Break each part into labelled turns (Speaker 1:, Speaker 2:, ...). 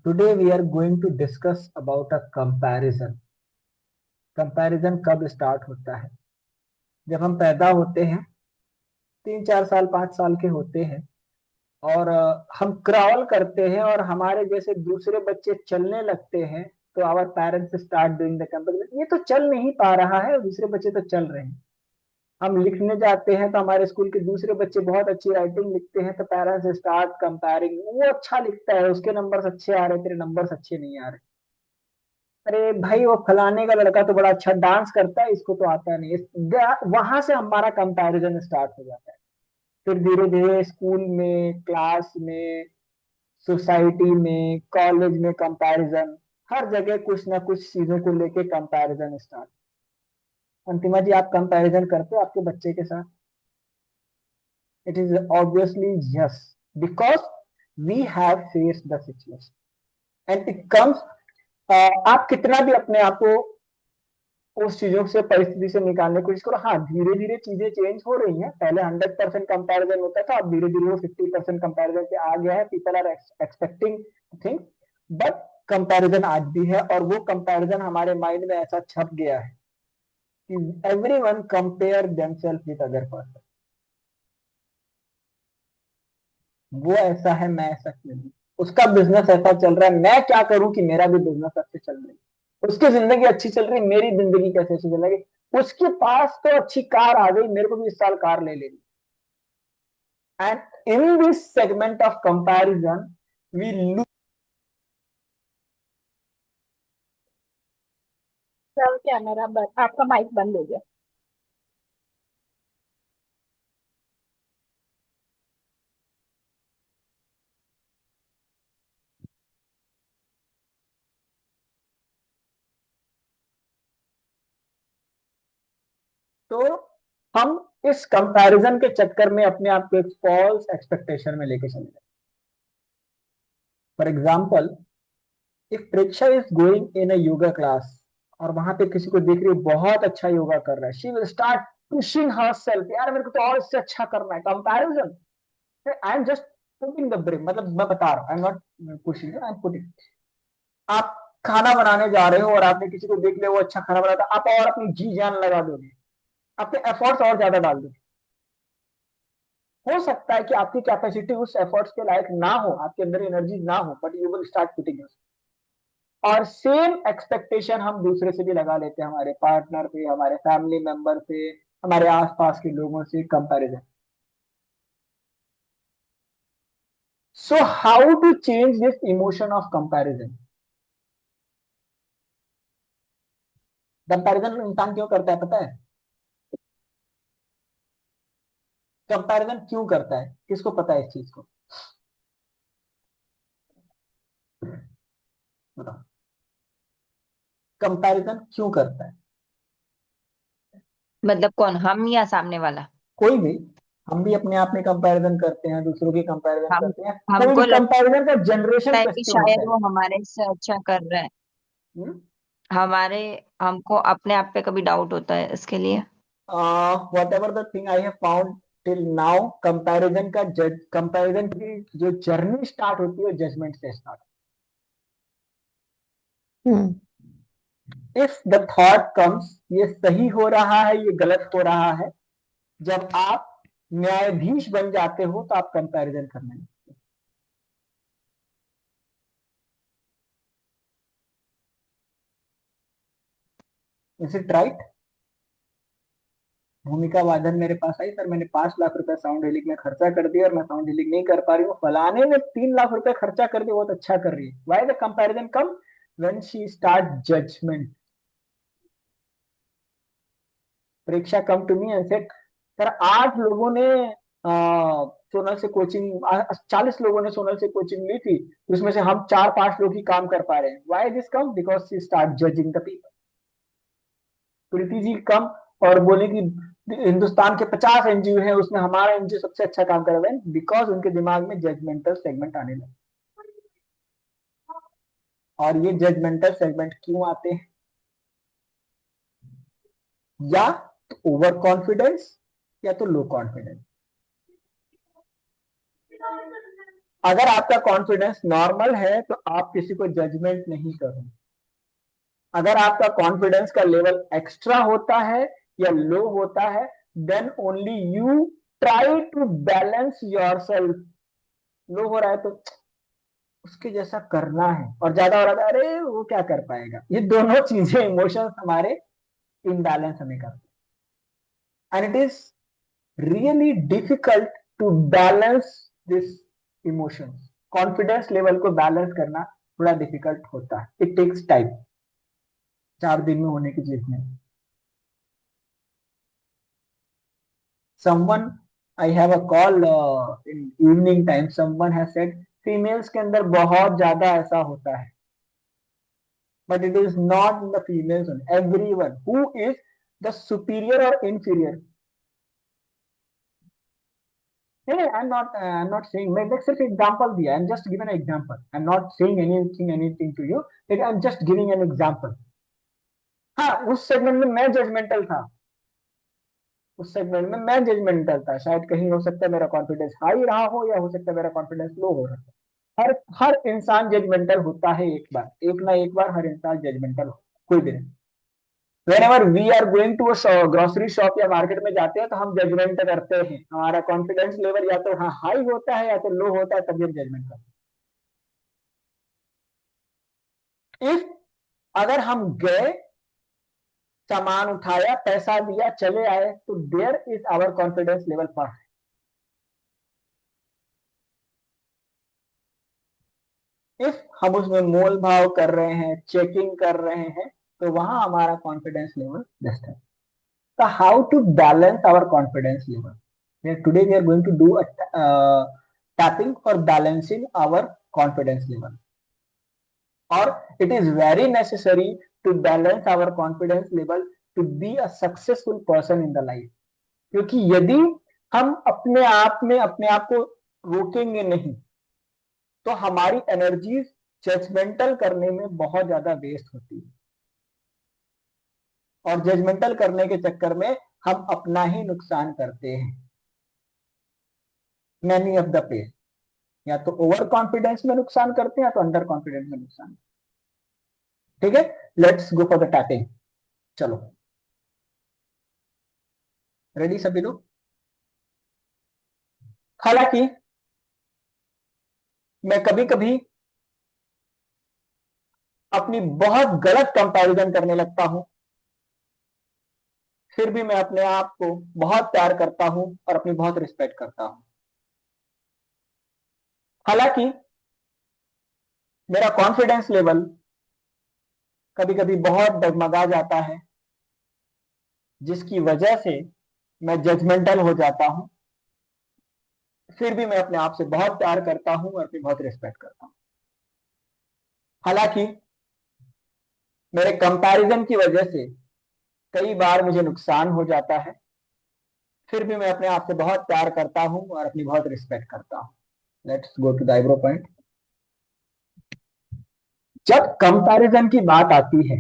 Speaker 1: Today we are going to discuss about a comparison. Comparison कब start होता है? जब हम पैदा होते हैं, 3 4 साल 5 साल के होते हैं और हम क्रॉल करते हैं और हमारे जैसे दूसरे बच्चे चलने लगते हैं, तो our parents start doing the comparison, ये तो चल नहीं पा रहा है, दूसरे बच्चे तो चल रहे हैं। हम लिखने जाते हैं तो हमारे स्कूल के दूसरे बच्चे बहुत अच्छी राइटिंग लिखते हैं, तो पेरेंट्स स्टार्ट कंपेयरिंग, वो अच्छा लिखता है, उसके नंबर्स अच्छे आ रहे, तेरे नंबर्स अच्छे नहीं आ रहे। अरे भाई, वो फलाने का लड़का तो बड़ा अच्छा डांस करता है, इसको तो आता नहीं। वहां से हमारा कंपैरिजन स्टार्ट हो जाता है। फिर धीरे धीरे स्कूल में, क्लास में, सोसाइटी में, कॉलेज में कंपैरिजन, हर जगह कुछ ना कुछ चीजों को लेके कंपैरिजन स्टार्ट। अंतिमा जी, आप कंपैरिजन करते हो आपके बच्चे के साथ? It is obviously yes, because we have face the situation and it comes. आप कितना भी अपने आप को उस चीजों से, परिस्थिति से निकालने की कोशिश करो, हाँ धीरे धीरे चीजें चेंज हो रही हैं। पहले 100% कंपैरिजन होता था, अब धीरे धीरे वो 50% कंपैरिजन पे आ गया है। People are expecting things, but comparison आज भी है, और वो कंपैरिजन हमारे माइंड में ऐसा छप गया है कि everyone compare themself with other person. वो ऐसा है, मैं ऐसा क्यों नहीं? उसका बिजनेस ऐसा चल रहा है, मैं क्या करूं कि मेरा भी बिजनेस अच्छे चल रही है? उसकी जिंदगी अच्छी चल रही है, मेरी जिंदगी कैसे अच्छी चल रही है? उसके पास तो अच्छी कार आ गई, मेरे को भी इस साल कार ले लेनी। And in this segment of comparison we lose.
Speaker 2: Sir क्या मेरा आपका माइक बंद हो गया।
Speaker 1: तो हम इस कंपैरिजन के चक्कर में अपने आप को एक फॉल्स एक्सपेक्टेशन में लेके चले जाते। फॉर एग्जाम्पल, एक Preksha is going in a yoga class, और वहां पे किसी को देख रही है बहुत अच्छा योगा कर रहा है, she will start pushing herself, यार मेरे को तो और इससे अच्छा करना है। Comparison. I am just putting the brake, मतलब मैं बता रहा हूँ, I am not pushing, I am putting. आप खाना बनाने जा रहे हो और आपने किसी को देख लिया वो अच्छा खाना बनाता, आप और अपनी जी जान लगा दोगे, अपने एफर्ट्स और ज्यादा डाल दोगे। हो सकता है कि आपकी कैपेसिटी उस एफर्ट्स के लायक ना हो, आपके अंदर एनर्जी ना हो, but you will start putting. और सेम एक्सपेक्टेशन हम दूसरे से भी लगा लेते हैं, हमारे पार्टनर पे, हमारे फैमिली मेंबर से, हमारे आसपास के लोगों से comparison. So how to change this emotion of comparison? Comparison इंसान क्यों करता है पता है? कंपैरिजन क्यों करता है, किसको पता है इस चीज को? बताओ, कंपैरिजन क्यों करता है?
Speaker 3: मतलब कौन, हम या सामने वाला?
Speaker 1: कोई भी। हम भी अपने आप में कंपैरिजन करते हैं, दूसरों की कंपैरिजन
Speaker 3: हम
Speaker 1: करते हैं। कोई भी
Speaker 3: हमको
Speaker 1: कंपैरिजन का जनरेशन
Speaker 3: लगता है कि
Speaker 1: क्वेश्चन होता
Speaker 3: शायद
Speaker 1: है।
Speaker 3: वो हमारे से अच्छा कर रहा है।
Speaker 1: हम्म?
Speaker 3: हमारे हमको अपने आप पे कभी डाउट होता है इसके लिए।
Speaker 1: What ever the thing I have found till now, comparison का कंपैरिजन की जो जर्नी स्टार्ट होती है जजमेंट से start.
Speaker 3: Hmm.
Speaker 1: If the thought comes, ये सही हो रहा है, ये गलत हो रहा है, जब आप न्यायाधीश बन जाते हो तो आप कंपैरिजन करने लगते हो। Is it right? भूमिका वादन मेरे पास आई, सर मैंने 5 लाख रुपए साउंड हीलिंग में खर्चा कर दिया और मैं साउंड हीलिंग नहीं कर पा रही हूँ, फलाने ने 3 लाख रुपए खर्चा कर दिया, बहुत अच्छा कर रही है। Why the comparison come? When she start judgement. Pariksha come to me and said, sir 8 लोगों ने सोनल से कोचिंग, 40 लोगों ने सोनल से कोचिंग ली थी, उसमें से हम 4 5 लोग ही काम कर पा रहे हैं। Why this come? Because she start judging the people. Preeti ji come और बोले कि हिंदुस्तान के 50 एनजीओ हैं, उसमें हमारा एनजीओ सबसे अच्छा काम कर रहा है, बिकॉज उनके दिमाग में जजमेंटल सेगमेंट आने लगे। और ये जजमेंटल सेगमेंट क्यों आते हैं? या तो ओवर कॉन्फिडेंस, या तो लो कॉन्फिडेंस। अगर आपका कॉन्फिडेंस नॉर्मल है तो आप किसी को जजमेंट नहीं करोगे। अगर आपका कॉन्फिडेंस का लेवल एक्स्ट्रा होता है या लो होता है, then only you try to balance yourself. Low हो रहा है तो उसके जैसा करना है, और ज्यादा हो रहा है अरे वो क्या कर पाएगा। ये दोनों चीजें, इमोशंस हमारे इम्बैलेंस हमें करते हैं, and it is really difficult to balance this emotions. Confidence level को बैलेंस करना थोड़ा डिफिकल्ट होता है, इट टेक्स टाइम। 4 दिन में होने की चीज नहीं। someone I have a call in evening time, someone has said females के अंदर बहुत ज्यादा ऐसा होता है, but it is not in the females only, everyone who is the superior or inferior. नहीं, I'm not saying, मैं सिर्फ एग्जांपल दिया, I'm just giving an example, I'm not saying anything to you, I'm just giving an example. हाँ, उस segment में मैं judgemental था, उस सेगमेंट में मैं जजमेंटल था, शायद कहीं हो सकता है मेरा कॉन्फिडेंस हाई रहा हो, या हो सकता है मेरा कॉन्फिडेंस लो हो रहा हो। हर इंसान जजमेंटल होता है, एक बार, एक ना एक बार हर इंसान जजमेंटल हो, कोई भी नहीं। whenever we are going to a grocery shop या मार्केट में जाते हैं तो हम जजमेंट करते हैं, हमारा कॉन्फिडेंस लेवल या तो हाँ हाई होता है या तो लो होता है, तभी हम जजमेंट करते हैं। इफ अगर हम गए, सामान उठाया, पैसा दिया, चले आए, तो there is our confidence level पर। इफ हम उसमें मोल भाव कर रहे हैं, चेकिंग कर रहे हैं, तो वहां हमारा कॉन्फिडेंस लेवल बेस्ट है। तो how to balance our confidence level, today we are going to do tapping for balancing our confidence level, or it is very necessary to balance our confidence level to be a successful person in the life। क्योंकि यदि हम अपने आप में अपने आप को रोकेंगे नहीं, तो हमारी एनर्जीज जजमेंटल करने में बहुत ज्यादा वेस्ट होती है, और जजमेंटल करने के चक्कर में हम अपना ही नुकसान करते हैं। मैनी ऑफ द पेस, या तो ओवर कॉन्फिडेंस में नुकसान करते हैं या तो अंडर कॉन्फिडेंस में नुकसान। ठीक है, let's go for the tapping. चलो, रेडी सभी लोग? हालांकि मैं कभी कभी अपनी बहुत गलत कंपैरिजन करने लगता हूं, फिर भी मैं अपने आप को बहुत प्यार करता हूं और अपनी बहुत रिस्पेक्ट करता हूं। हालांकि मेरा कॉन्फिडेंस लेवल कभी कभी बहुत डगमगा जाता है, जिसकी वजह से मैं जजमेंटल हो जाता हूं, फिर भी मैं अपने आप से बहुत प्यार करता हूं और अपनी बहुत रिस्पेक्ट करता हूं। हालांकि मेरे कंपैरिजन की वजह से कई बार मुझे नुकसान हो जाता है, फिर भी मैं अपने आप से बहुत प्यार करता हूं और अपनी बहुत रिस्पेक्ट करता हूं। Let's go to the eyebrow point. जब कंपैरिजन की बात आती है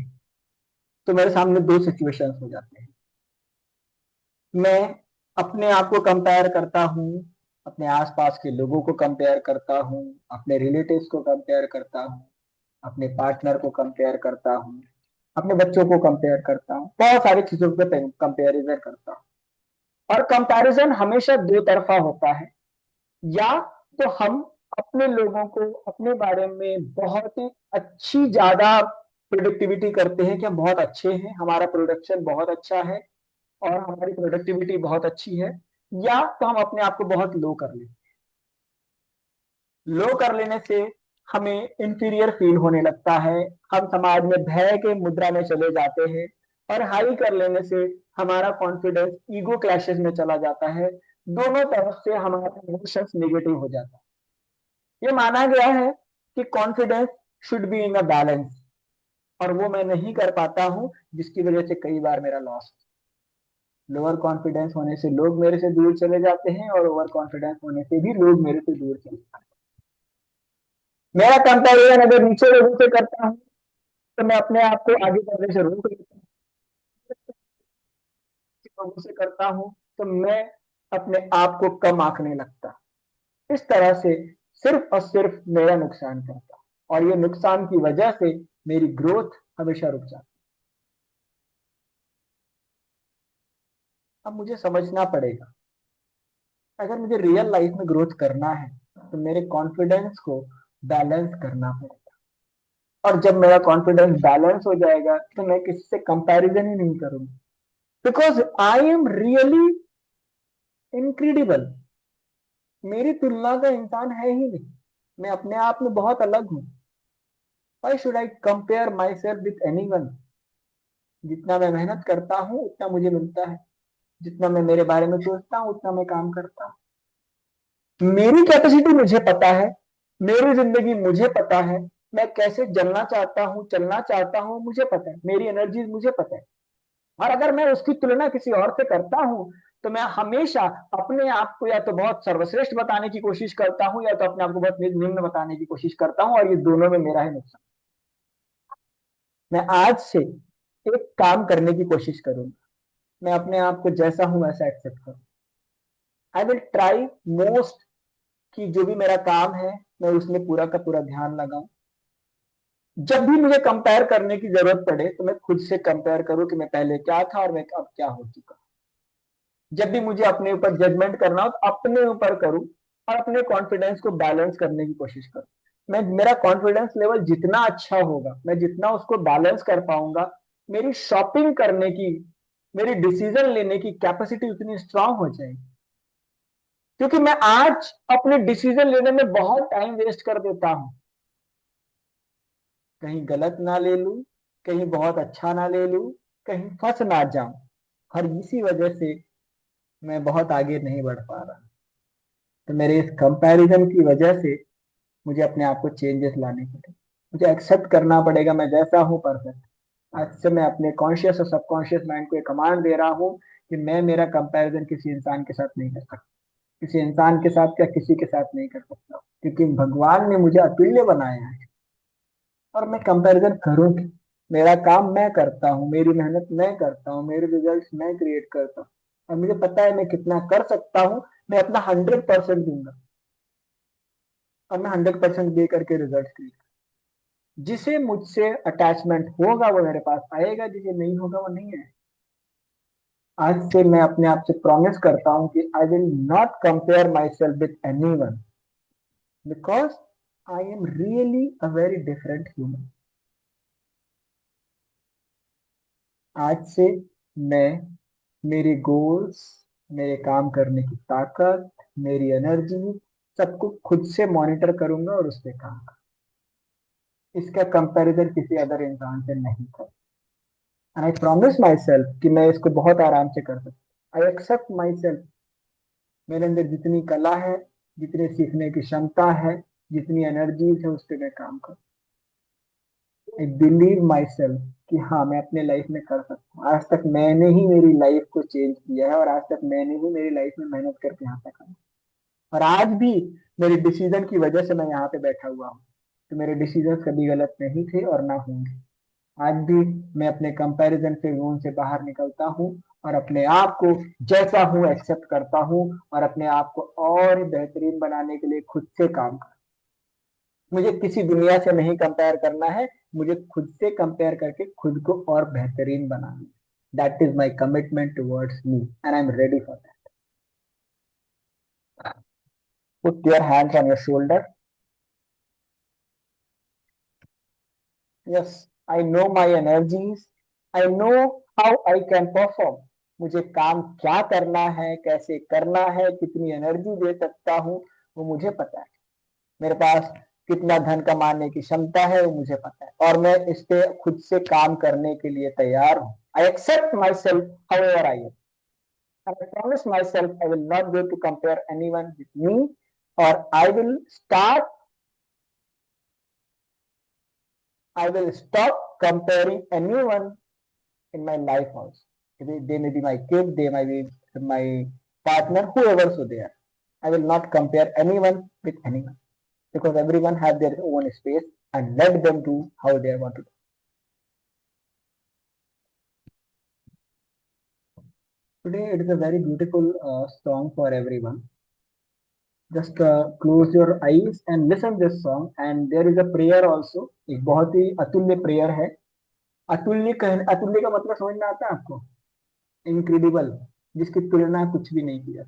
Speaker 1: तो मेरे सामने दो सिचुएशंस हो जाते हैं। मैं अपने आप को कंपेयर करता हूं, अपने आसपास के लोगों को कंपेयर करता हूं, अपने रिलेटिव्स को कंपेयर करता हूं, अपने पार्टनर को कंपेयर करता हूं, अपने बच्चों को कंपेयर करता हूं, बहुत सारी चीजों पे कंपेरिजन करता हूं। और कंपैरिजन हमेशा दो तरफा होता है, या तो हम अपने लोगों को अपने बारे में बहुत ही अच्छी ज्यादा प्रोडक्टिविटी करते हैं कि हम बहुत अच्छे हैं, हमारा प्रोडक्शन बहुत अच्छा है और हमारी प्रोडक्टिविटी बहुत अच्छी है, या तो हम अपने आप को बहुत लो कर लेते हैं। लो कर लेने से हमें इंफीरियर फील होने लगता है, हम समाज में भय के मुद्रा में चले जाते हैं, और हाई कर लेने से हमारा कॉन्फिडेंस ईगो क्लैशेस में चला जाता है। दोनों तरफ से हमारा इमोशंस नेगेटिव हो जाता है। ये माना गया है कि confidence should be in a balance, और वो मैं नहीं कर पाता हूं, जिसकी वजह से कई बार मेरा लॉस। लोअर कॉन्फिडेंस होने से लोग मेरे से दूर चले जाते हैं, और ओवर कॉन्फिडेंस होने से भी लोग मेरे से दूर चले जाते हैं। मेरा कंपैरिजन अगर नीचे लोगों से करता हूं तो मैं अपने आप को आगे बढ़ने से रोक लेता हूं, लोगों से करता हूं तो मैं अपने आप को कम आंकने लगता। इस तरह से सिर्फ और सिर्फ मेरा नुकसान करता, और ये नुकसान की वजह से मेरी ग्रोथ हमेशा रुक जाती। अब मुझे समझना पड़ेगा, अगर मुझे रियल लाइफ में ग्रोथ करना है तो मेरे कॉन्फिडेंस को बैलेंस करना पड़ेगा। और जब मेरा कॉन्फिडेंस बैलेंस हो जाएगा तो मैं किसी से कंपैरिजन ही नहीं करूंगा, because I am really incredible. मेरी तुलना का इंसान है ही नहीं, मैं अपने आप में बहुत अलग हूं। Why should I compare my self with any one? जितना मैं मेहनत करता हूं उतना मुझे मिलता है, जितना मैं मेरे बारे में सोचता हूं उतना मैं काम करता हूं। मेरी कैपेसिटी मुझे पता है, मेरी जिंदगी मुझे पता है, मैं कैसे जलना चाहता हूँ, चलना चाहता हूँ, मुझे पता है, मेरी एनर्जी मुझे पता है। और अगर मैं उसकी तुलना किसी और से करता हूं तो मैं हमेशा अपने आप को या तो बहुत सर्वश्रेष्ठ बताने की कोशिश करता हूं या तो अपने आप को बहुत निम्न बताने की कोशिश करता हूं, और ये दोनों में मेरा ही नुकसान। मैं आज से एक काम करने की कोशिश करूंगा, मैं अपने आप को जैसा हूं वैसा एक्सेप्ट करूं। आई विल ट्राई मोस्ट कि जो भी मेरा काम है मैं उसमें पूरा का पूरा ध्यान लगाऊं। जब भी मुझे कंपेयर करने की जरूरत पड़े तो मैं खुद से कंपेयर करूं कि मैं पहले क्या था और मैं अब क्या हो चुका। जब भी मुझे अपने ऊपर जजमेंट करना हो तो अपने ऊपर करूं और अपने कॉन्फिडेंस को बैलेंस करने की कोशिश करूं। मैं मेरा कॉन्फिडेंस लेवल जितना अच्छा होगा, मैं जितना उसको बैलेंस कर पाऊंगा, मेरी शॉपिंग करने की, मेरी डिसीजन लेने की कैपेसिटी उतनी स्ट्रांग हो जाएगी। क्योंकि मैं आज अपने डिसीजन लेने में बहुत टाइम वेस्ट कर देता हूं, कहीं गलत ना ले लूं, कहीं बहुत अच्छा ना ले लूं, कहीं फंस ना जाऊं, और इसी वजह से मैं बहुत आगे नहीं बढ़ पा रहा। तो मेरे इस कंपैरिजन की वजह से मुझे अपने आप को चेंजेस लाने पड़े, मुझे एक्सेप्ट करना पड़ेगा मैं जैसा हूँ परफेक्ट। आज से मैं अपने कॉन्शियस और सबकॉन्शियस माइंड को एक कमांड दे रहा हूँ कि मैं मेरा कंपैरिजन किसी इंसान के साथ नहीं कर सकता, किसी इंसान के साथ या किसी के साथ नहीं कर सकता, क्योंकि भगवान ने मुझे अतुल्य बनाया है। और मैं कंपैरिजन करूँ कि मेरा काम मैं करता हूँ, मेरी मेहनत मैं करता हूँ, मेरे रिजल्ट मैं क्रिएट करता हूँ, और मुझे पता है मैं कितना कर सकता हूँ। मैं अपना 100% दूंगा, और मैं 100% दे करके रिजल्ट क्रिएट। जिसे मुझसे अटैचमेंट होगा वो मेरे पास आएगा, जिसे नहीं होगा वो नहीं आएगा। आज से मैं अपने आप से प्रॉमिस करता हूं कि आई will not compare my self with any one, because I am really a very different human. आज से मैं मेरे गोल्स, मेरे काम करने की ताकत, मेरी एनर्जी, सबको खुद से मॉनिटर करूंगा और उस पर काम करूंगा। इसका कंपैरिजन किसी अदर इंसान से नहीं कर। And I promise my self कि मैं इसको बहुत आराम से कर सकता। आई एक्सेप्ट माई सेल्फ, मेरे अंदर जितनी कला है, जितने सीखने की क्षमता है, जितनी एनर्जीज है, उस पर मैं काम करूँ। आई बिलीव माई सेल्फ कि हाँ मैं अपने लाइफ में कर सकता हूँ। आज तक मैंने ही मेरी लाइफ को चेंज किया है, और आज तक मैंने ही मेरी लाइफ में मेहनत करके यहाँ तक आया, और आज भी मेरे डिसीजन की वजह से मैं यहाँ पे बैठा हुआ हूँ। तो मेरे डिसीजन कभी गलत नहीं थे और ना होंगे। आज भी मैं अपने कंपैरिजन से जोन से बाहर निकलता हूँ और अपने आप को जैसा हूँ एक्सेप्ट करता हूँ, और अपने आप को और बेहतरीन बनाने के लिए खुद से काम करता हूँ। मुझे किसी दुनिया से नहीं कंपेयर करना है, मुझे खुद से कंपेयर करके खुद को और बेहतरीन बनाना है। That is my commitment towards me and I am ready for that. Put your hands on your shoulder. Yes, I know my energies, I know how I can perform. मुझे काम क्या करना है, कैसे करना है, कितनी एनर्जी दे सकता हूँ, वो मुझे पता है। मेरे पास कितना धन कमाने की क्षमता है वो मुझे पता है, और मैं इस पे खुद से काम करने के लिए तैयार हूँ। I accept myself however I am, I promise myself I will not go to compare anyone with me, और I will stop comparing anyone in my life also. They may be my kid, they may be my partner, whoever so they are. I will not compare anyone with anyone, because everyone has their own space, and let them do how they want to do. Today it is a very beautiful song for everyone. Just close your eyes and listen this song and there is a prayer also. एक बहुत ही अतुल्य prayer है। अतुल्य का मतलब समझ में आता है आपको? इनक्रेडिबल, जिसकी तुलना कुछ भी नहीं किया।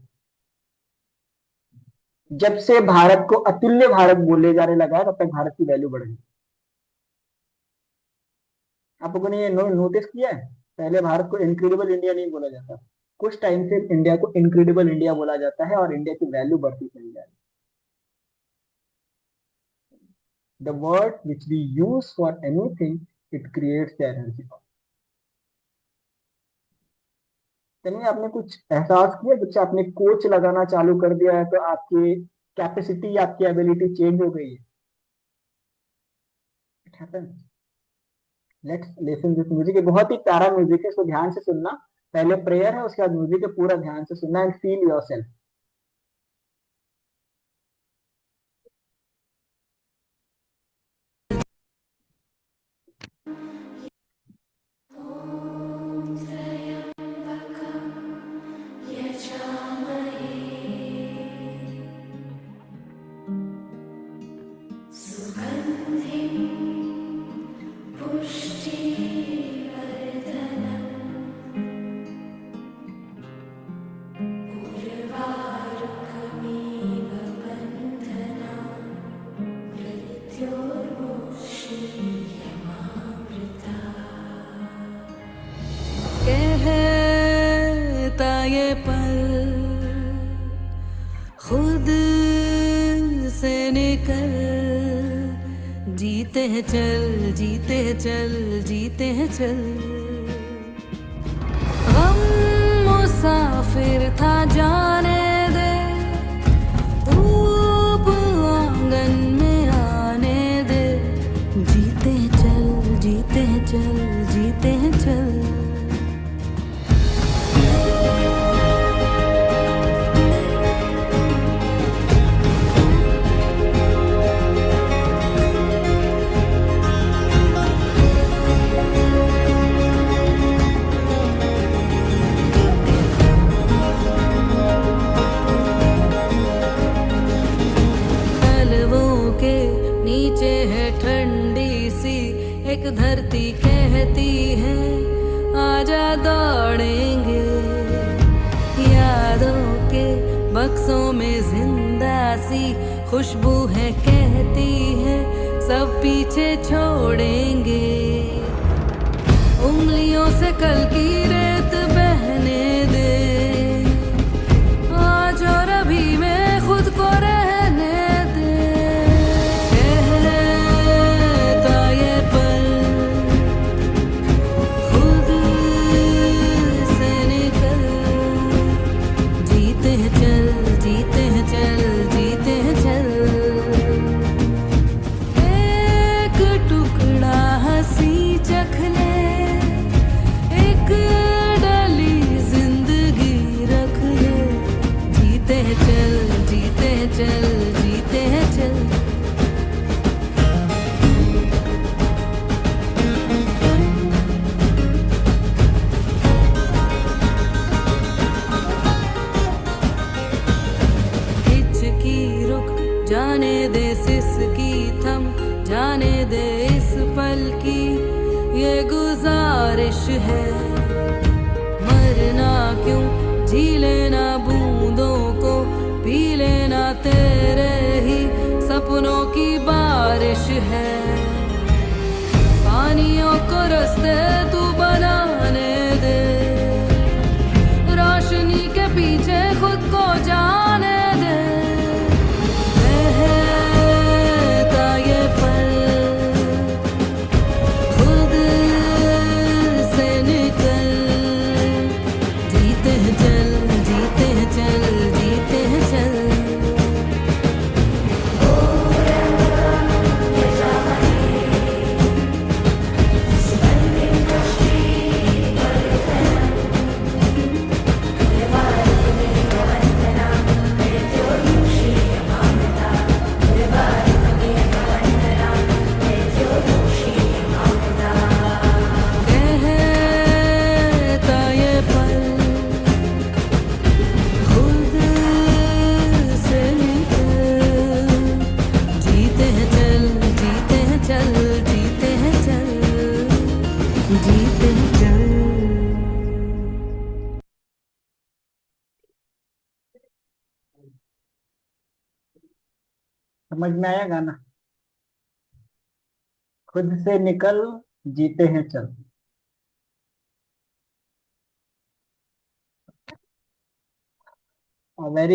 Speaker 1: जब से भारत को अतुल्य भारत बोले जाने लगा है तब तक भारत की वैल्यू बढ़ गई। आप लोगों ने ये नोटिस किया है? पहले भारत को इनक्रेडिबल इंडिया नहीं बोला जाता, कुछ टाइम से इंडिया को इनक्रेडिबल इंडिया बोला जाता है और इंडिया की वैल्यू बढ़ती चली जा रही है। The word which we use for anything, it creates the energy. यानी आपने कुछ एहसास किया जब से आपने कोच लगाना चालू कर दिया है तो आपकी कैपेसिटी, आपकी एबिलिटी चेंज हो गई है? It happens. Let's listen this music. बहुत ही प्यारा म्यूजिक है, इसको ध्यान से सुनना। पहले प्रेयर है, उसके बाद म्यूजिक है, पूरा ध्यान से सुनना एंड फील योरसेल्फ।
Speaker 4: कहता ये पल खुद से निकल, जीते हैं चल, जीते हैं चल, जीते हैं चल। गम मुसाफिर था जाने दे, धूप आंगन में आने दे, जीते हैं चल, जीते हैं चल, जीते हैं चल। नीचे है ठंडी सी एक धरती, कहती है आजा दौड़ेंगे। यादों के बक्सों में जिंदा सी खुशबू है, कहती है सब पीछे छोड़ेंगे। उंगलियों से कल की रेत बहने दे, आज और अभी में खुद को रहने दे। जाने दे सिसकी थम, जाने दे इस पल की ये गुजारिश है। मरना क्यों, जी लेना बूंदों को, पी लेना तेरे ही सपनों की बारिश है। पानियों को रास्ते तू बनाने दे, रोशनी के पीछे खुद को जाने दे।
Speaker 1: समझ में आया गाना? खुद से निकल, जीते हैं चल। वेरी